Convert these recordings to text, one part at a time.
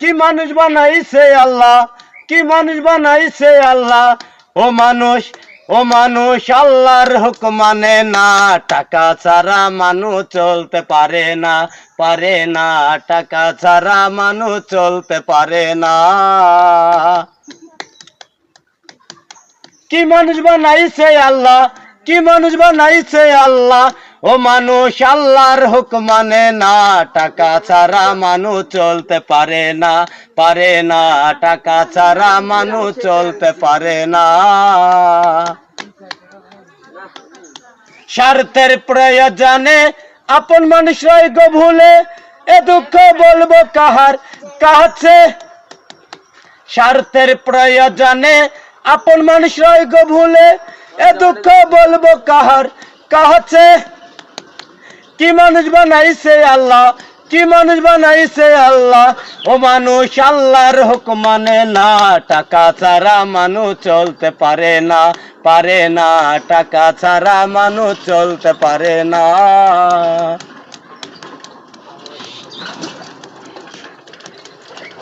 কি মানুষ বানাইছে আল্লাহ, কি মানুষ বানাইছে আল্লাহ। ও মানুষ আল্লাহর হুকুম মানে না, টাকা ছাড়া মানুষ চলতে পারে না, পারে না, টাকা ছাড়া মানুষ চলতে পারে না। কি মানুষ বানাইছে আল্লাহ, কি মানুষ বানাইছে আল্লাহ। ও মানুষ আল্লাহর হুকুম মানে না, টাকা ছাড়া মানুষ চলতে পারে না, পারে না, টাকা ছাড়া মানুষ চলতে পারে না। স্বার্থের প্রয়োজনে আপন মানুষরাই গো ভুলে, এ দুঃখ বলবো কাহার কাছে। স্বার্থের প্রয়োজনে আপন মানুষরাই গো ভুলে, এ দুঃখ বলবো কাহার কাছে। কি মানুষ বানাইছে আল্লাহ, কি মানুষ বানাইছে আল্লাহ। ও মানুষ আল্লাহর হুকুম মানে না, টাকা ছাড়া মানুষ চলতে পারে না, পারে না, টাকা ছাড়া মানুষ চলতে পারে না।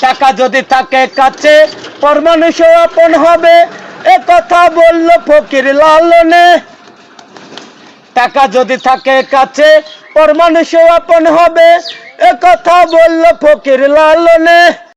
টাকা যদি থাকে কাছে পর মানুষও আপন হবে, এ কথা বলল ফকির লালনে। টাকা যদি থাকে কাছে পর মানুষও আপন হবে, এ কথা বলল ফকির লালনে।